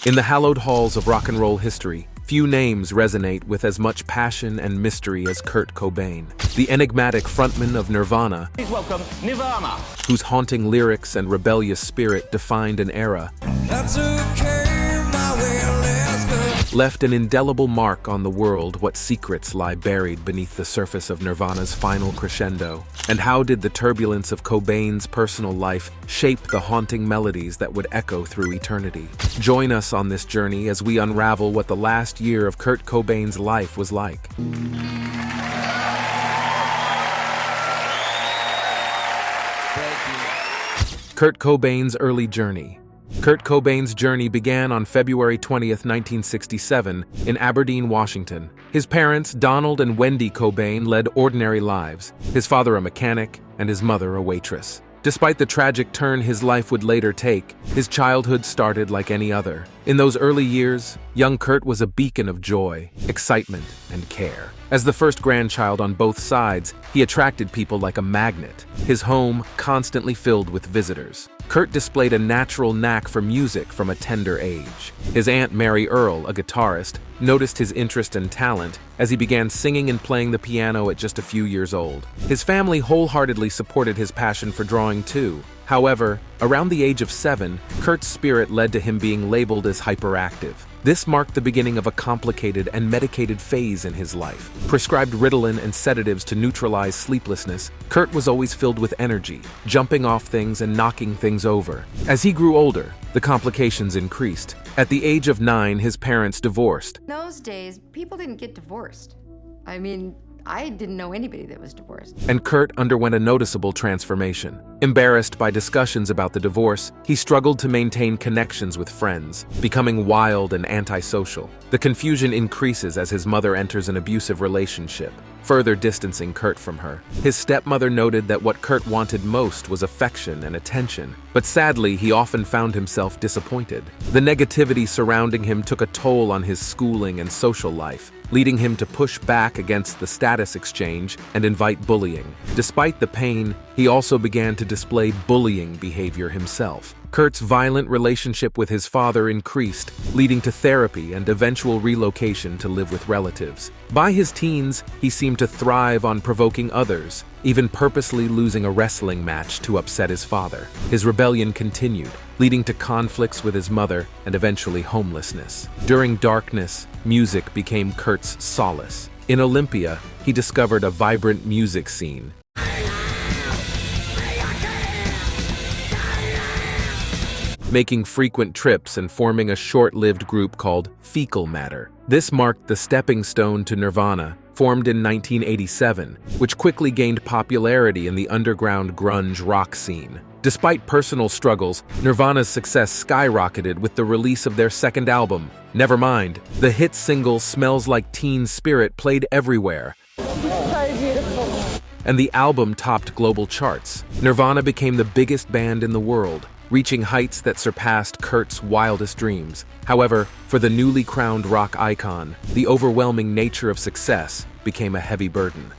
In the hallowed halls of rock and roll history, few names resonate with as much passion and mystery as Kurt Cobain, the enigmatic frontman of Nirvana. Please welcome Nirvana, whose haunting lyrics and rebellious spirit defined an era. That's okay, my way, let's go. Left an indelible mark on the world. What secrets lie buried beneath the surface of Nirvana's final crescendo? And how did the turbulence of Cobain's personal life shape the haunting melodies that would echo through eternity? Join us on this journey as we unravel what the last year of Kurt Cobain's life was like. Kurt Cobain's early journey. Kurt Cobain's journey began on February 20th, 1967, in Aberdeen, Washington. His parents, Donald and Wendy Cobain, led ordinary lives, his father a mechanic and his mother a waitress. Despite the tragic turn his life would later take, his childhood started like any other. In those early years, young Kurt was a beacon of joy, excitement, and care. As the first grandchild on both sides, he attracted people like a magnet, his home constantly filled with visitors. Kurt displayed a natural knack for music from a tender age. His Aunt Mary Earle, a guitarist, noticed his interest and talent as he began singing and playing the piano at just a few years old. His family wholeheartedly supported his passion for drawing too. However, around the age of 7, Kurt's spirit led to him being labeled as hyperactive. This marked the beginning of a complicated and medicated phase in his life. Prescribed Ritalin and sedatives to neutralize sleeplessness, Kurt was always filled with energy, jumping off things and knocking things over. As he grew older, the complications increased. At the age of 9, his parents divorced. In those days, people didn't get divorced. I mean, I didn't know anybody that was divorced. And Kurt underwent a noticeable transformation. Embarrassed by discussions about the divorce, he struggled to maintain connections with friends, becoming wild and antisocial. The confusion increases as his mother enters an abusive relationship, further distancing Kurt from her. His stepmother noted that what Kurt wanted most was affection and attention, but sadly, he often found himself disappointed. The negativity surrounding him took a toll on his schooling and social life, leading him to push back against the status exchange and invite bullying. Despite the pain, he also began to display bullying behavior himself. Kurt's violent relationship with his father increased, leading to therapy and eventual relocation to live with relatives. By his teens, he seemed to thrive on provoking others, even purposely losing a wrestling match to upset his father. His rebellion continued, leading to conflicts with his mother and eventually homelessness. During darkness, music became Kurt's solace. In Olympia, he discovered a vibrant music scene, making frequent trips and forming a short-lived group called Fecal Matter. This marked the stepping stone to Nirvana, formed in 1987, which quickly gained popularity in the underground grunge rock scene. Despite personal struggles, Nirvana's success skyrocketed with the release of their second album, Nevermind. The hit single Smells Like Teen Spirit played everywhere, and the album topped global charts. Nirvana became the biggest band in the world, reaching heights that surpassed Kurt's wildest dreams. However, for the newly crowned rock icon, the overwhelming nature of success became a heavy burden.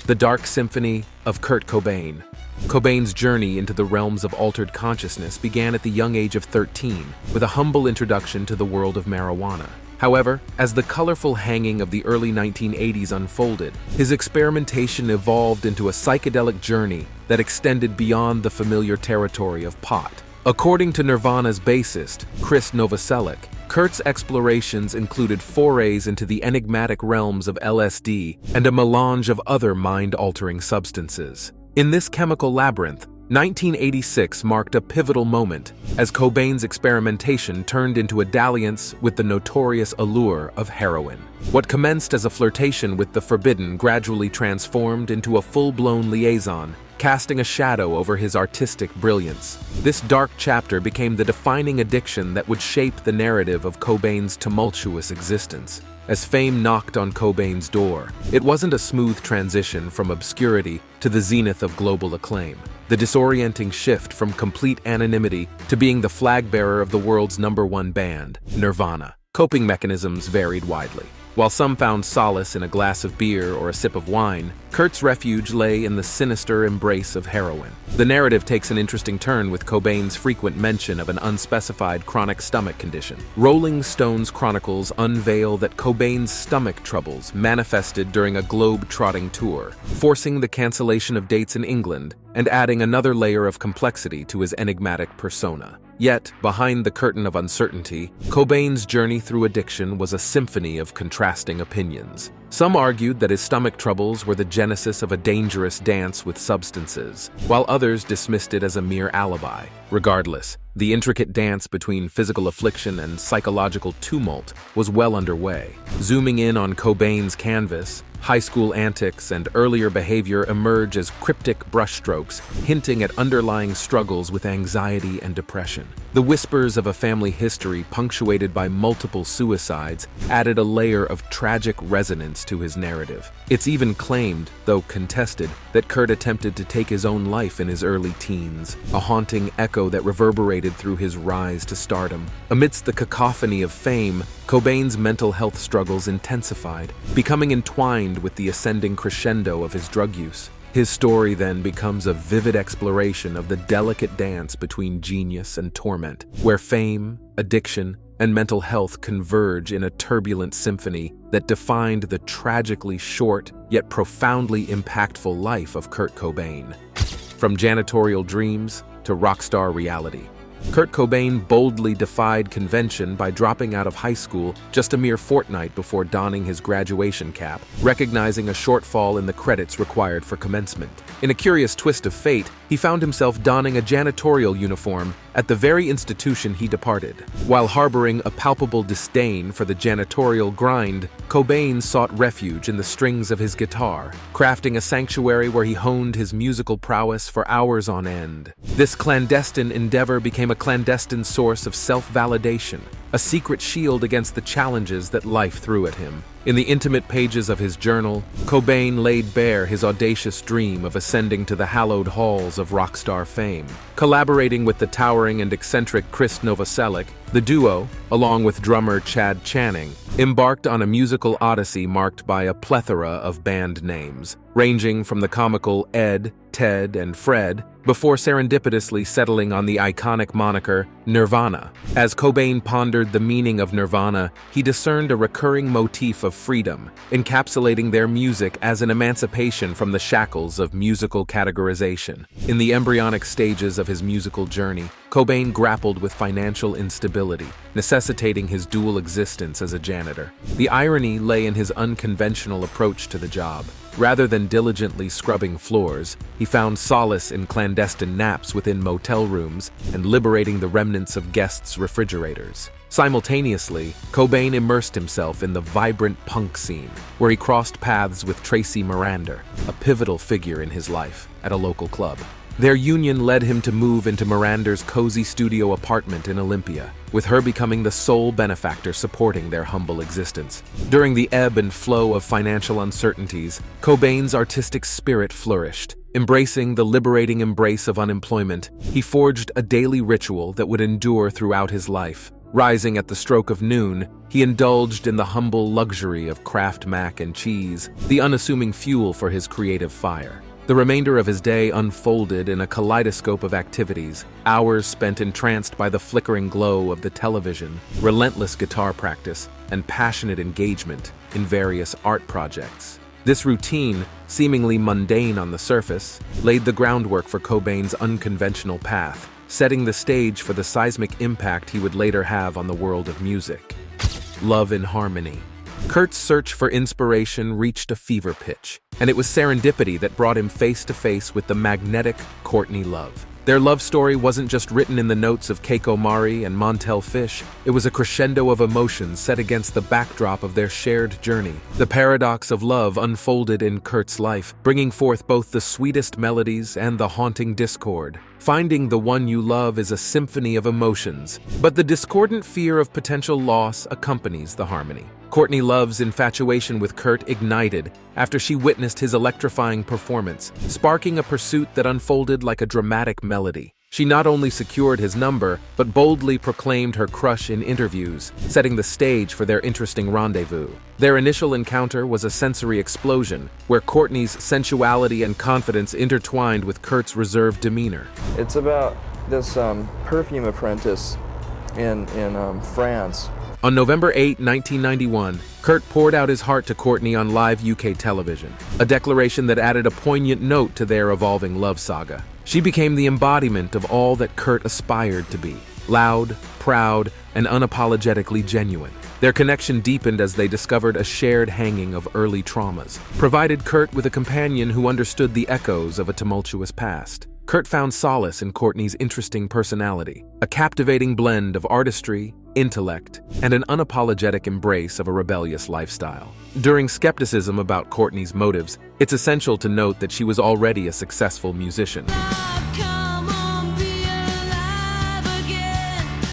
The Dark Symphony of Kurt Cobain. Cobain's journey into the realms of altered consciousness began at the young age of 13, with a humble introduction to the world of marijuana. However, as the colorful hanging of the early 1980s unfolded, his experimentation evolved into a psychedelic journey that extended beyond the familiar territory of pot. According to Nirvana's bassist, Chris Novoselic, Kurt's explorations included forays into the enigmatic realms of LSD and a melange of other mind-altering substances. In this chemical labyrinth, 1986 marked a pivotal moment as Cobain's experimentation turned into a dalliance with the notorious allure of heroin. What commenced as a flirtation with the forbidden gradually transformed into a full-blown liaison, casting a shadow over his artistic brilliance. This dark chapter became the defining addiction that would shape the narrative of Cobain's tumultuous existence. As fame knocked on Cobain's door, it wasn't a smooth transition from obscurity to the zenith of global acclaim. The disorienting shift from complete anonymity to being the flag bearer of the world's #1 band, Nirvana. Coping mechanisms varied widely. While some found solace in a glass of beer or a sip of wine, Kurt's refuge lay in the sinister embrace of heroin. The narrative takes an interesting turn with Cobain's frequent mention of an unspecified chronic stomach condition. Rolling Stone's chronicles unveil that Cobain's stomach troubles manifested during a globe-trotting tour, forcing the cancellation of dates in England and adding another layer of complexity to his enigmatic persona. Yet, behind the curtain of uncertainty, Cobain's journey through addiction was a symphony of contrasting opinions. Some argued that his stomach troubles were the genesis of a dangerous dance with substances, while others dismissed it as a mere alibi. Regardless, the intricate dance between physical affliction and psychological tumult was well underway. Zooming in on Cobain's canvas, high school antics and earlier behavior emerge as cryptic brushstrokes, hinting at underlying struggles with anxiety and depression. The whispers of a family history punctuated by multiple suicides added a layer of tragic resonance to his narrative. It's even claimed, though contested, that Kurt attempted to take his own life in his early teens, a haunting echo that reverberated through his rise to stardom. Amidst the cacophony of fame, Cobain's mental health struggles intensified, becoming entwined with the ascending crescendo of his drug use. His story then becomes a vivid exploration of the delicate dance between genius and torment, where fame, addiction, and mental health converge in a turbulent symphony that defined the tragically short yet profoundly impactful life of Kurt Cobain. From Janitorial Dreams to Rockstar Reality, Kurt Cobain boldly defied convention by dropping out of high school just a mere fortnight before donning his graduation cap, recognizing a shortfall in the credits required for commencement. In a curious twist of fate, he found himself donning a janitorial uniform at the very institution he departed. While harboring a palpable disdain for the janitorial grind, Cobain sought refuge in the strings of his guitar, crafting a sanctuary where he honed his musical prowess for hours on end. This clandestine endeavor became a clandestine source of self-validation, a secret shield against the challenges that life threw at him. In the intimate pages of his journal, Cobain laid bare his audacious dream of ascending to the hallowed halls of rockstar fame. Collaborating with the towering and eccentric Chris Novoselic, the duo, along with drummer Chad Channing, embarked on a musical odyssey marked by a plethora of band names, ranging from the comical Ed, Ted, and Fred, before serendipitously settling on the iconic moniker Nirvana. As Cobain pondered the meaning of Nirvana, he discerned a recurring motif of freedom, encapsulating their music as an emancipation from the shackles of musical categorization. In the embryonic stages of his musical journey, Cobain grappled with financial instability, necessitating his dual existence as a janitor. The irony lay in his unconventional approach to the job. Rather than diligently scrubbing floors, he found solace in clandestine naps within motel rooms and liberating the remnants of guests' refrigerators. Simultaneously, Cobain immersed himself in the vibrant punk scene, where he crossed paths with Tracy Miranda, a pivotal figure in his life, at a local club. Their union led him to move into Miranda's cozy studio apartment in Olympia, with her becoming the sole benefactor supporting their humble existence. During the ebb and flow of financial uncertainties, Cobain's artistic spirit flourished. Embracing the liberating embrace of unemployment, he forged a daily ritual that would endure throughout his life. Rising at the stroke of noon, he indulged in the humble luxury of Kraft mac and cheese, the unassuming fuel for his creative fire. The remainder of his day unfolded in a kaleidoscope of activities, hours spent entranced by the flickering glow of the television, relentless guitar practice, and passionate engagement in various art projects. This routine, seemingly mundane on the surface, laid the groundwork for Cobain's unconventional path, setting the stage for the seismic impact he would later have on the world of music. Love and harmony. Kurt's search for inspiration reached a fever pitch, and it was serendipity that brought him face to face with the magnetic Courtney Love. Their love story wasn't just written in the notes of Keiko Mari and Montel Fish, it was a crescendo of emotions set against the backdrop of their shared journey. The paradox of love unfolded in Kurt's life, bringing forth both the sweetest melodies and the haunting discord. Finding the one you love is a symphony of emotions, but the discordant fear of potential loss accompanies the harmony. Courtney Love's infatuation with Kurt ignited after she witnessed his electrifying performance, sparking a pursuit that unfolded like a dramatic melody. She not only secured his number, but boldly proclaimed her crush in interviews, setting the stage for their interesting rendezvous. Their initial encounter was a sensory explosion, where Courtney's sensuality and confidence intertwined with Kurt's reserved demeanor. It's about this perfume apprentice in France. On November 8, 1991, Kurt poured out his heart to Courtney on live UK television, a declaration that added a poignant note to their evolving love saga. She became the embodiment of all that Kurt aspired to be: loud, proud, and unapologetically genuine. Their connection deepened as they discovered a shared hanging of early traumas, provided Kurt with a companion who understood the echoes of a tumultuous past. Kurt found solace in Courtney's interesting personality, a captivating blend of artistry, intellect, and an unapologetic embrace of a rebellious lifestyle. During skepticism about Courtney's motives, it's essential to note that she was already a successful musician,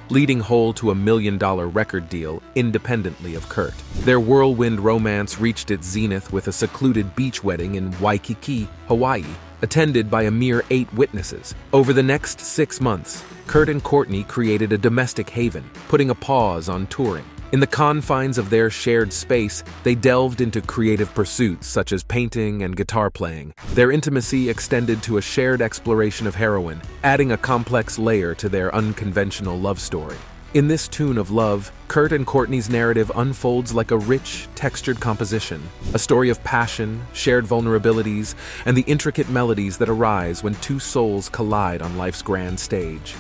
leading Hole to a $1 million record deal independently of Kurt. Their whirlwind romance reached its zenith with a secluded beach wedding in Waikiki, Hawaii, attended by a mere 8 witnesses. Over the next 6 months, Kurt and Courtney created a domestic haven, putting a pause on touring. In the confines of their shared space, they delved into creative pursuits such as painting and guitar playing. Their intimacy extended to a shared exploration of heroin, adding a complex layer to their unconventional love story. In this tune of love, Kurt and Courtney's narrative unfolds like a rich, textured composition, a story of passion, shared vulnerabilities, and the intricate melodies that arise when two souls collide on life's grand stage.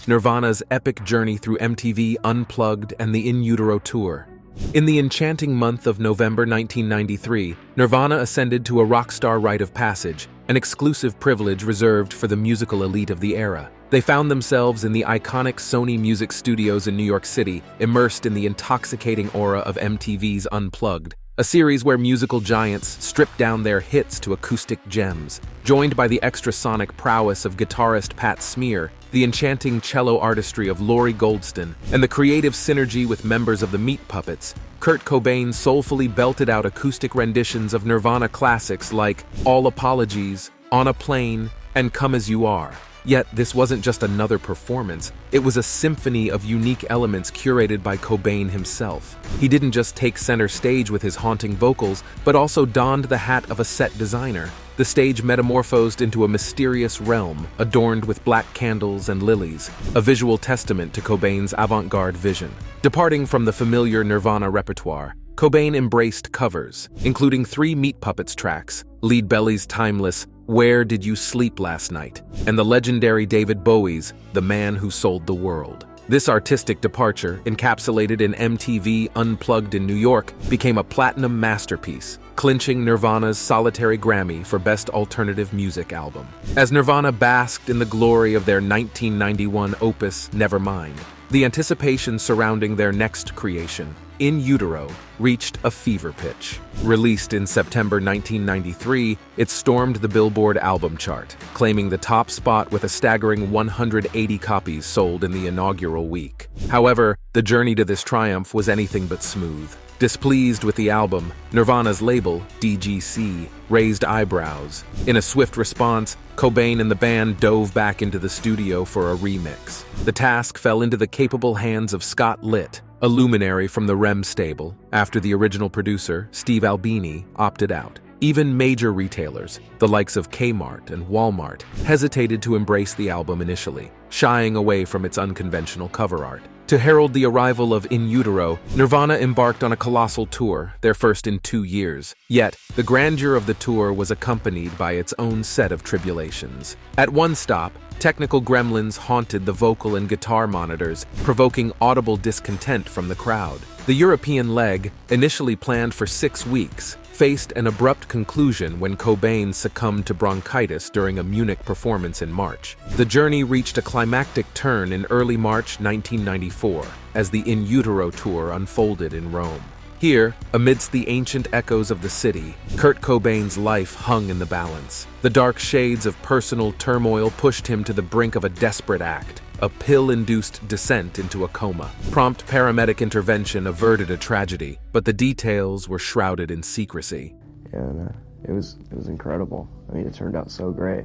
Nirvana's epic journey through MTV Unplugged and the In Utero tour. In the enchanting month of November 1993, Nirvana ascended to a rockstar rite of passage, an exclusive privilege reserved for the musical elite of the era. They found themselves in the iconic Sony Music Studios in New York City, immersed in the intoxicating aura of MTV's Unplugged, a series where musical giants stripped down their hits to acoustic gems. Joined by the extra-sonic prowess of guitarist Pat Smear, the enchanting cello artistry of Laurie Goldston, and the creative synergy with members of the Meat Puppets, Kurt Cobain soulfully belted out acoustic renditions of Nirvana classics like All Apologies, On a Plane, and Come As You Are. Yet, this wasn't just another performance, it was a symphony of unique elements curated by Cobain himself. He didn't just take center stage with his haunting vocals, but also donned the hat of a set designer. The stage metamorphosed into a mysterious realm, adorned with black candles and lilies, a visual testament to Cobain's avant-garde vision. Departing from the familiar Nirvana repertoire, Cobain embraced covers, including 3 Meat Puppets tracks, Lead Belly's timeless Where Did You Sleep Last Night, and the legendary David Bowie's The Man Who Sold the World. This artistic departure, encapsulated in MTV Unplugged in New York, became a platinum masterpiece, clinching Nirvana's solitary Grammy for Best Alternative Music Album. As Nirvana basked in the glory of their 1991 opus Nevermind, the anticipation surrounding their next creation, In Utero, reached a fever pitch. Released in September 1993, it stormed the Billboard album chart, claiming the top spot with a staggering 180 copies sold in the inaugural week. However, the journey to this triumph was anything but smooth. Displeased with the album, Nirvana's label, DGC, raised eyebrows. In a swift response, Cobain and the band dove back into the studio for a remix. The task fell into the capable hands of Scott Litt, a luminary from the Rem stable, after the original producer, Steve Albini, opted out. Even major retailers, the likes of Kmart and Walmart, hesitated to embrace the album initially, shying away from its unconventional cover art. To herald the arrival of In Utero, Nirvana embarked on a colossal tour, their first in 2 years. Yet, the grandeur of the tour was accompanied by its own set of tribulations. At one stop, technical gremlins haunted the vocal and guitar monitors, provoking audible discontent from the crowd. The European leg, initially planned for 6 weeks, faced an abrupt conclusion when Cobain succumbed to bronchitis during a Munich performance in March. The journey reached a climactic turn in early March 1994, as the In Utero tour unfolded in Rome. Here, amidst the ancient echoes of the city, Kurt Cobain's life hung in the balance. The dark shades of personal turmoil pushed him to the brink of a desperate act, a pill-induced descent into a coma. Prompt paramedic intervention averted a tragedy, but the details were shrouded in secrecy. And it was incredible. I mean, it turned out so great.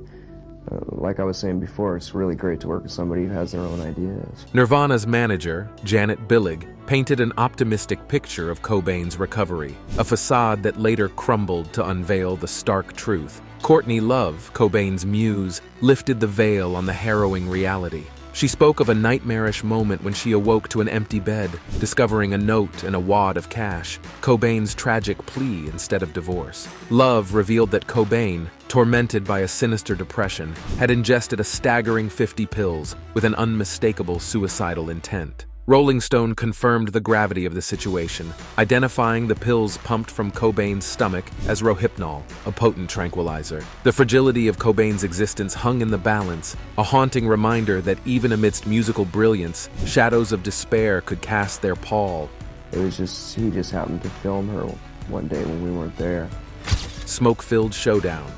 Like I was saying before, it's really great to work with somebody who has their own ideas. Nirvana's manager, Janet Billig, painted an optimistic picture of Cobain's recovery, a facade that later crumbled to unveil the stark truth. Courtney Love, Cobain's muse, lifted the veil on the harrowing reality. She spoke of a nightmarish moment when she awoke to an empty bed, discovering a note and a wad of cash, Cobain's tragic plea instead of divorce. Love revealed that Cobain, tormented by a sinister depression, had ingested a staggering 50 pills with an unmistakable suicidal intent. Rolling Stone confirmed the gravity of the situation, identifying the pills pumped from Cobain's stomach as Rohypnol, a potent tranquilizer. The fragility of Cobain's existence hung in the balance, a haunting reminder that even amidst musical brilliance, shadows of despair could cast their pall. He just happened to film her one day when we weren't there. Smoke-filled showdown.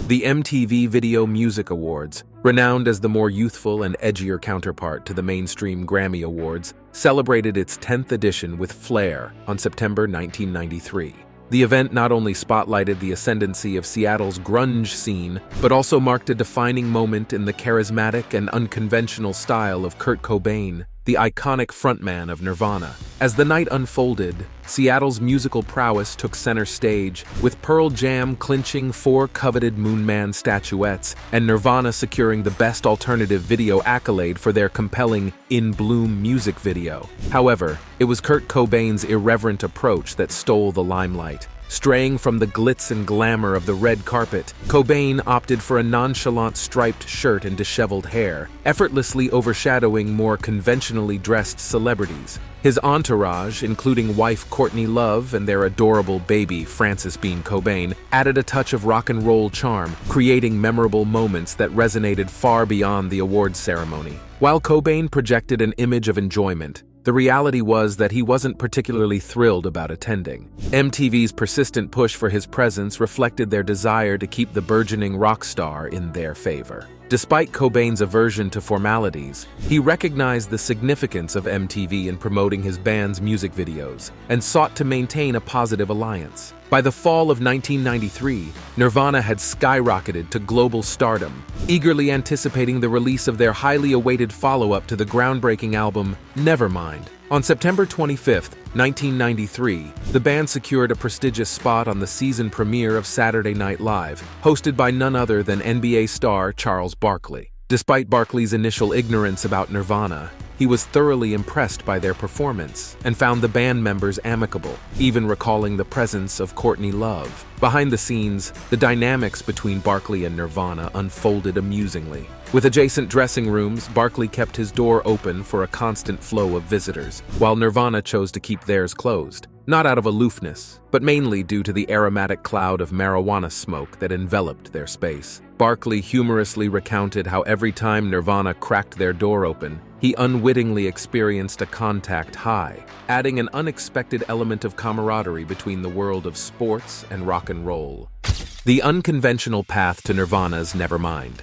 The MTV Video Music Awards, renowned as the more youthful and edgier counterpart to the mainstream Grammy Awards, celebrated its 10th edition with flair on September 1993. The event not only spotlighted the ascendancy of Seattle's grunge scene, but also marked a defining moment in the charismatic and unconventional style of Kurt Cobain, the iconic frontman of Nirvana. As the night unfolded, Seattle's musical prowess took center stage, with Pearl Jam clinching 4 coveted Moon Man statuettes and Nirvana securing the Best Alternative Video accolade for their compelling In Bloom music video. However, it was Kurt Cobain's irreverent approach that stole the limelight. Straying from the glitz and glamour of the red carpet, Cobain opted for a nonchalant striped shirt and disheveled hair, effortlessly overshadowing more conventionally dressed celebrities. His entourage, including wife Courtney Love and their adorable baby Frances Bean Cobain, added a touch of rock and roll charm, creating memorable moments that resonated far beyond the awards ceremony. While Cobain projected an image of enjoyment, the reality was that he wasn't particularly thrilled about attending. MTV's persistent push for his presence reflected their desire to keep the burgeoning rock star in their favor. Despite Cobain's aversion to formalities, he recognized the significance of MTV in promoting his band's music videos and sought to maintain a positive alliance. By the fall of 1993, Nirvana had skyrocketed to global stardom, eagerly anticipating the release of their highly awaited follow-up to the groundbreaking album Nevermind. On September 25, 1993, the band secured a prestigious spot on the season premiere of Saturday Night Live, hosted by none other than NBA star Charles Barkley. Despite Barkley's initial ignorance about Nirvana, he was thoroughly impressed by their performance and found the band members amicable, even recalling the presence of Courtney Love. Behind the scenes, the dynamics between Barkley and Nirvana unfolded amusingly. With adjacent dressing rooms, Barkley kept his door open for a constant flow of visitors, while Nirvana chose to keep theirs closed. Not out of aloofness, but mainly due to the aromatic cloud of marijuana smoke that enveloped their space. Barkley humorously recounted how every time Nirvana cracked their door open, he unwittingly experienced a contact high, adding an unexpected element of camaraderie between the world of sports and rock and roll. The unconventional path to Nirvana's Nevermind.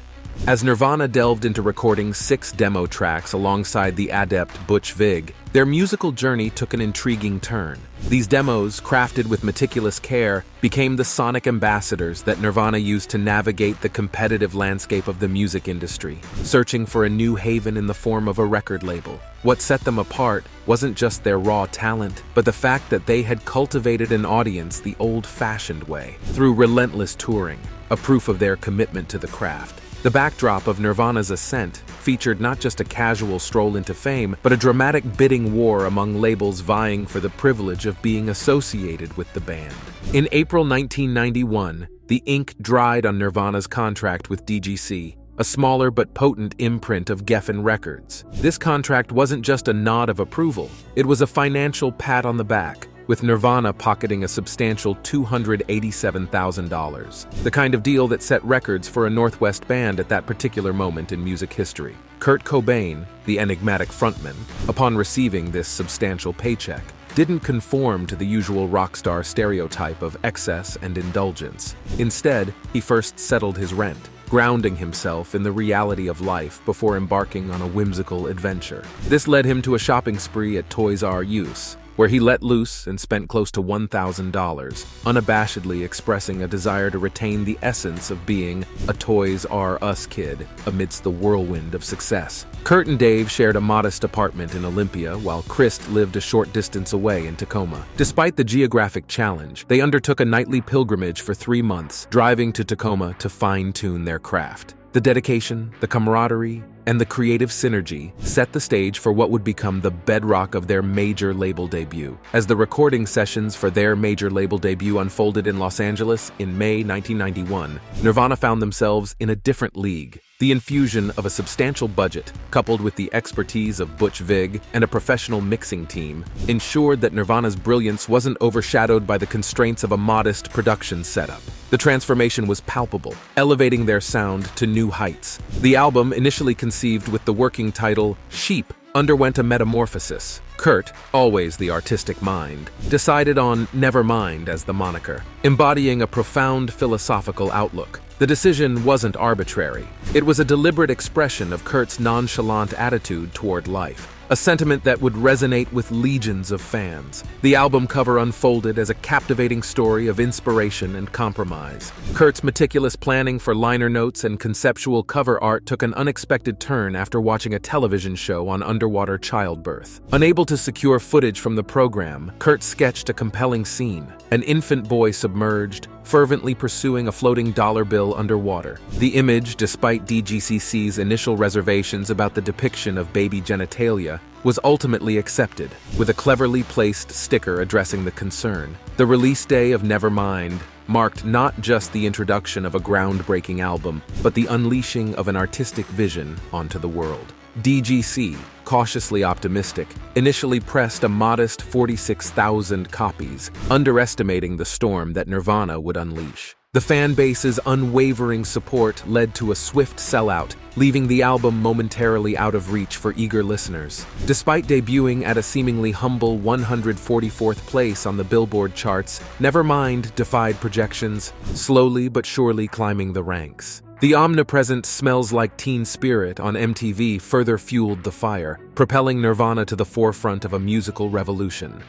As Nirvana delved into recording 6 demo tracks alongside the adept Butch Vig, their musical journey took an intriguing turn. These demos, crafted with meticulous care, became the sonic ambassadors that Nirvana used to navigate the competitive landscape of the music industry, searching for a new haven in the form of a record label. What set them apart wasn't just their raw talent, but the fact that they had cultivated an audience the old-fashioned way, through relentless touring, a proof of their commitment to the craft. The backdrop of Nirvana's ascent featured not just a casual stroll into fame, but a dramatic bidding war among labels vying for the privilege of being associated with the band. In April 1991, the ink dried on Nirvana's contract with DGC, a smaller but potent imprint of Geffen Records. This contract wasn't just a nod of approval, it was a financial pat on the back, with Nirvana pocketing a substantial $287,000, the kind of deal that set records for a Northwest band at that particular moment in music history. Kurt Cobain, the enigmatic frontman, upon receiving this substantial paycheck, didn't conform to the usual rock star stereotype of excess and indulgence. Instead, he first settled his rent, grounding himself in the reality of life before embarking on a whimsical adventure. This led him to a shopping spree at Toys R Us, where he let loose and spent close to $1,000, unabashedly expressing a desire to retain the essence of being a Toys R Us kid amidst the whirlwind of success. Kurt and Dave shared a modest apartment in Olympia, while Chris lived a short distance away in Tacoma. Despite the geographic challenge, they undertook a nightly pilgrimage for 3 months, driving to Tacoma to fine-tune their craft. The dedication, the camaraderie, and the creative synergy set the stage for what would become the bedrock of their major label debut. As the recording sessions for their major label debut unfolded in Los Angeles in May 1991, Nirvana found themselves in a different league. The infusion of a substantial budget, coupled with the expertise of Butch Vig and a professional mixing team, ensured that Nirvana's brilliance wasn't overshadowed by the constraints of a modest production setup. The transformation was palpable, elevating their sound to new heights. The album, initially conceived with the working title Sheep, underwent a metamorphosis. Kurt, always the artistic mind, decided on Nevermind as the moniker, embodying a profound philosophical outlook. The decision wasn't arbitrary. It was a deliberate expression of Kurt's nonchalant attitude toward life, a sentiment that would resonate with legions of fans. The album cover unfolded as a captivating story of inspiration and compromise. Kurt's meticulous planning for liner notes and conceptual cover art took an unexpected turn after watching a television show on underwater childbirth. Unable to secure footage from the program, Kurt sketched a compelling scene: an infant boy submerged, fervently pursuing a floating dollar bill underwater. The image, despite DGCC's initial reservations about the depiction of baby genitalia, was ultimately accepted, with a cleverly placed sticker addressing the concern. The release day of Nevermind marked not just the introduction of a groundbreaking album, but the unleashing of an artistic vision onto the world. DGC, cautiously optimistic, initially pressed a modest 46,000 copies, underestimating the storm that Nirvana would unleash. The fan base's unwavering support led to a swift sellout, leaving the album momentarily out of reach for eager listeners. Despite debuting at a seemingly humble 144th place on the Billboard charts, Nevermind defied projections, slowly but surely climbing the ranks. The omnipresent Smells Like Teen Spirit on MTV further fueled the fire, propelling Nirvana to the forefront of a musical revolution.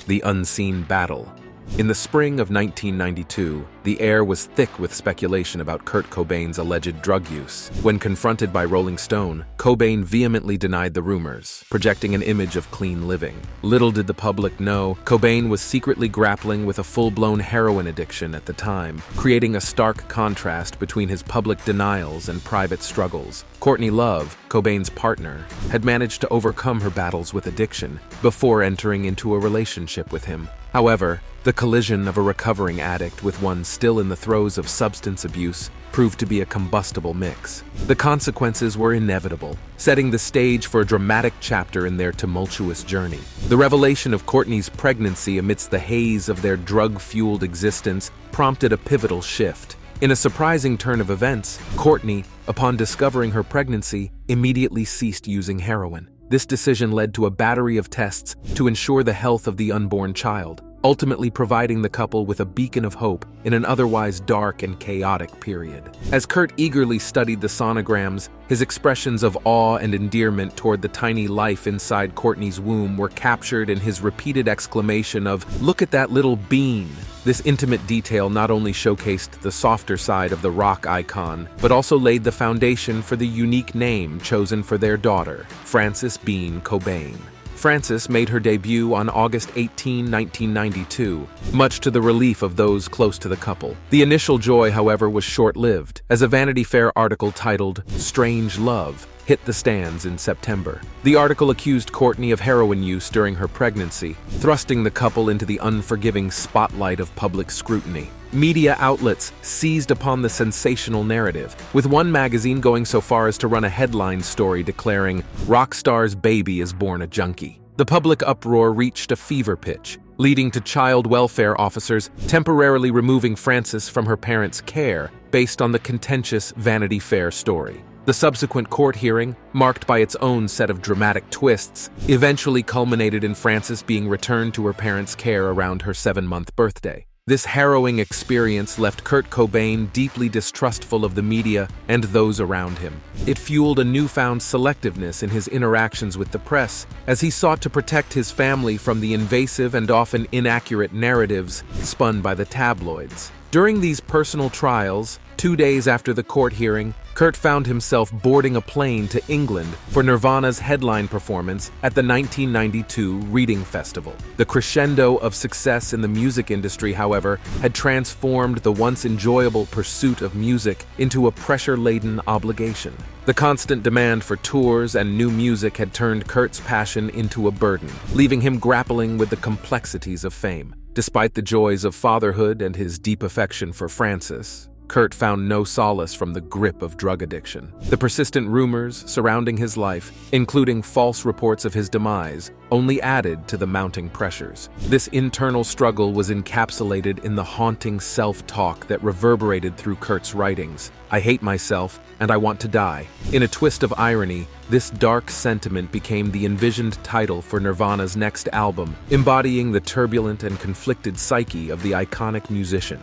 The Unseen Battle. In the spring of 1992, the air was thick with speculation about Kurt Cobain's alleged drug use. When confronted by Rolling Stone, Cobain vehemently denied the rumors, projecting an image of clean living. Little did the public know, Cobain was secretly grappling with a full-blown heroin addiction at the time, creating a stark contrast between his public denials and private struggles. Courtney Love, Cobain's partner, had managed to overcome her battles with addiction before entering into a relationship with him. However, the collision of a recovering addict with one still in the throes of substance abuse proved to be a combustible mix. The consequences were inevitable, setting the stage for a dramatic chapter in their tumultuous journey. The revelation of Courtney's pregnancy amidst the haze of their drug-fueled existence prompted a pivotal shift. In a surprising turn of events, Courtney, upon discovering her pregnancy, immediately ceased using heroin. This decision led to a battery of tests to ensure the health of the unborn child, ultimately providing the couple with a beacon of hope in an otherwise dark and chaotic period. As Kurt eagerly studied the sonograms, his expressions of awe and endearment toward the tiny life inside Courtney's womb were captured in his repeated exclamation of, "Look at that little bean." This intimate detail not only showcased the softer side of the rock icon, but also laid the foundation for the unique name chosen for their daughter, Frances Bean Cobain. Frances made her debut on August 18, 1992, much to the relief of those close to the couple. The initial joy, however, was short-lived, as a Vanity Fair article titled "Strange Love" hit the stands in September. The article accused Courtney of heroin use during her pregnancy, thrusting the couple into the unforgiving spotlight of public scrutiny. Media outlets seized upon the sensational narrative, with one magazine going so far as to run a headline story declaring, "Rockstar's baby is born a junkie." The public uproar reached a fever pitch, leading to child welfare officers temporarily removing Frances from her parents' care based on the contentious Vanity Fair story. The subsequent court hearing, marked by its own set of dramatic twists, eventually culminated in Frances being returned to her parents' care around her 7-month birthday. This harrowing experience left Kurt Cobain deeply distrustful of the media and those around him. It fueled a newfound selectiveness in his interactions with the press, as he sought to protect his family from the invasive and often inaccurate narratives spun by the tabloids. During these personal trials, 2 days after the court hearing, Kurt found himself boarding a plane to England for Nirvana's headline performance at the 1992 Reading Festival. The crescendo of success in the music industry, however, had transformed the once enjoyable pursuit of music into a pressure-laden obligation. The constant demand for tours and new music had turned Kurt's passion into a burden, leaving him grappling with the complexities of fame. Despite the joys of fatherhood and his deep affection for Frances, Kurt found no solace from the grip of drug addiction. The persistent rumors surrounding his life, including false reports of his demise, only added to the mounting pressures. This internal struggle was encapsulated in the haunting self-talk that reverberated through Kurt's writings. "I hate myself, and I want to die." In a twist of irony, this dark sentiment became the envisioned title for Nirvana's next album, embodying the turbulent and conflicted psyche of the iconic musician.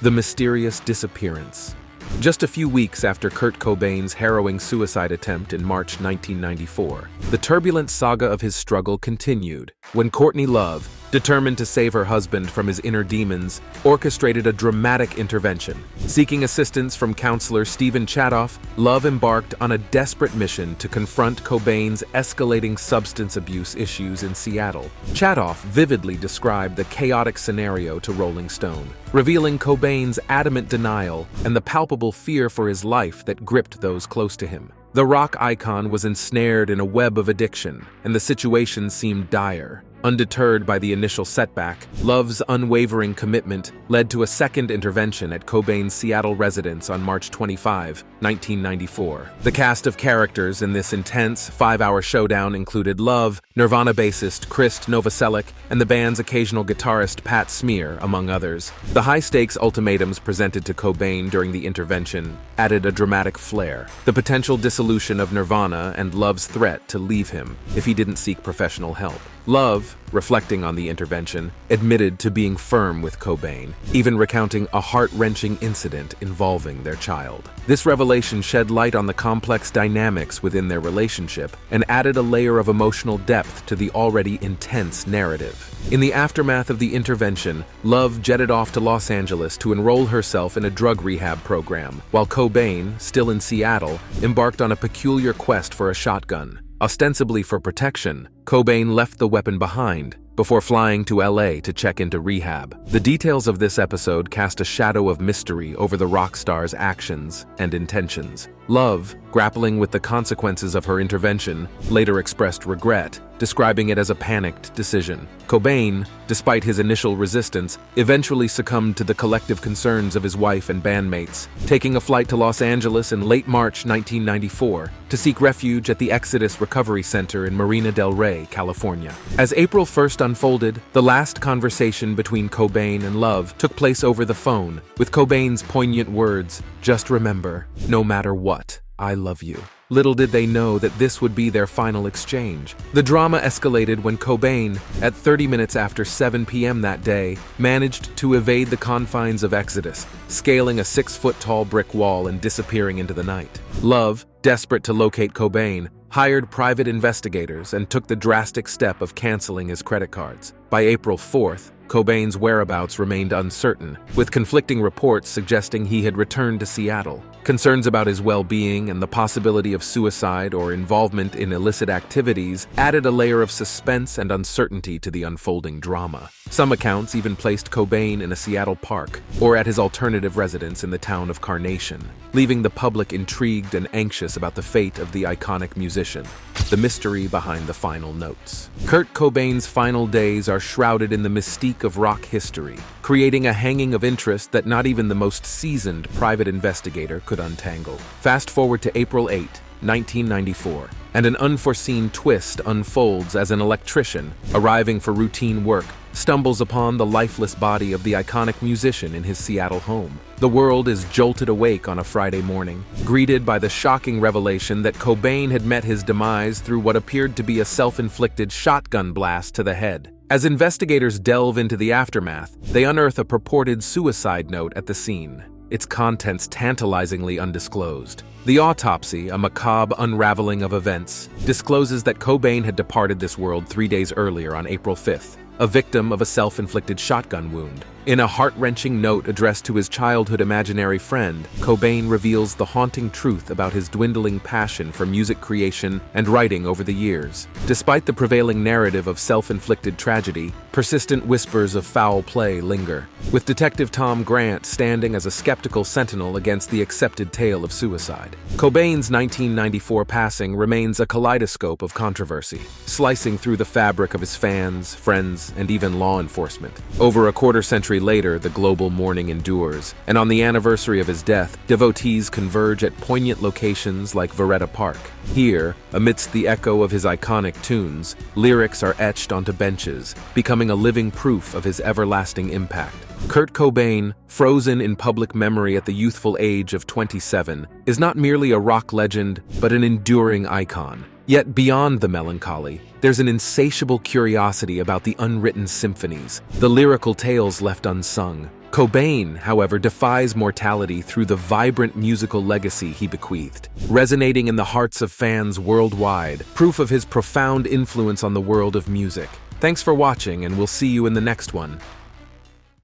The Mysterious Disappearance. Just a few weeks after Kurt Cobain's harrowing suicide attempt in March 1994, the turbulent saga of his struggle continued when Courtney Love, determined to save her husband from his inner demons, orchestrated a dramatic intervention. Seeking assistance from counselor Stephen Chadoff, Love embarked on a desperate mission to confront Cobain's escalating substance abuse issues in Seattle. Chadoff vividly described the chaotic scenario to Rolling Stone, revealing Cobain's adamant denial and the palpable fear for his life that gripped those close to him. The rock icon was ensnared in a web of addiction, and the situation seemed dire. Undeterred by the initial setback, Love's unwavering commitment led to a second intervention at Cobain's Seattle residence on March 25, 1994. The cast of characters in this intense, 5-hour showdown included Love, Nirvana bassist Krist Novoselic, and the band's occasional guitarist Pat Smear, among others. The high-stakes ultimatums presented to Cobain during the intervention added a dramatic flair: the potential dissolution of Nirvana and Love's threat to leave him if he didn't seek professional help. Love, reflecting on the intervention, admitted to being firm with Cobain, even recounting a heart-wrenching incident involving their child. This revelation shed light on the complex dynamics within their relationship and added a layer of emotional depth to the already intense narrative. In the aftermath of the intervention, Love jetted off to Los Angeles to enroll herself in a drug rehab program, while Cobain, still in Seattle, embarked on a peculiar quest for a shotgun. Ostensibly for protection, Cobain left the weapon behind before flying to LA to check into rehab. The details of this episode cast a shadow of mystery over the rock star's actions and intentions. Love, grappling with the consequences of her intervention, later expressed regret, describing it as a panicked decision. Cobain, despite his initial resistance, eventually succumbed to the collective concerns of his wife and bandmates, taking a flight to Los Angeles in late March 1994 to seek refuge at the Exodus Recovery Center in Marina del Rey, California. As April 1st unfolded, the last conversation between Cobain and Love took place over the phone, with Cobain's poignant words, "Just remember, no matter what, I love you." Little did they know that this would be their final exchange. The drama escalated when Cobain, at 30 minutes after 7 p.m. that day, managed to evade the confines of Exodus, scaling a 6-foot-tall brick wall and disappearing into the night. Love, desperate to locate Cobain, hired private investigators and took the drastic step of canceling his credit cards. By April 4th, Cobain's whereabouts remained uncertain, with conflicting reports suggesting he had returned to Seattle. Concerns about his well-being and the possibility of suicide or involvement in illicit activities added a layer of suspense and uncertainty to the unfolding drama. Some accounts even placed Cobain in a Seattle park or at his alternative residence in the town of Carnation, leaving the public intrigued and anxious about the fate of the iconic musician. The mystery behind the final notes. Kurt Cobain's final days are shrouded in the mystique of rock history, creating a hanging of interest that not even the most seasoned private investigator could untangle. Fast forward to April 8, 1994, and an unforeseen twist unfolds as an electrician, arriving for routine work, stumbles upon the lifeless body of the iconic musician in his Seattle home. The world is jolted awake on a Friday morning, greeted by the shocking revelation that Cobain had met his demise through what appeared to be a self-inflicted shotgun blast to the head. As investigators delve into the aftermath, they unearth a purported suicide note at the scene, its contents tantalizingly undisclosed. The autopsy, a macabre unraveling of events, discloses that Cobain had departed this world 3 days earlier on April 5th, a victim of a self-inflicted shotgun wound. In a heart-wrenching note addressed to his childhood imaginary friend, Cobain reveals the haunting truth about his dwindling passion for music creation and writing over the years. Despite the prevailing narrative of self-inflicted tragedy, persistent whispers of foul play linger, with Detective Tom Grant standing as a skeptical sentinel against the accepted tale of suicide. Cobain's 1994 passing remains a kaleidoscope of controversy, slicing through the fabric of his fans, friends, and even law enforcement. Over a quarter-century later, the global mourning endures, and on the anniversary of his death, devotees converge at poignant locations like Veretta Park. Here, amidst the echo of his iconic tunes, lyrics are etched onto benches, becoming a living proof of his everlasting impact. Kurt Cobain, frozen in public memory at the youthful age of 27, is not merely a rock legend, but an enduring icon. Yet beyond the melancholy, there's an insatiable curiosity about the unwritten symphonies, the lyrical tales left unsung. Cobain, however, defies mortality through the vibrant musical legacy he bequeathed, resonating in the hearts of fans worldwide, proof of his profound influence on the world of music. Thanks for watching, and we'll see you in the next one.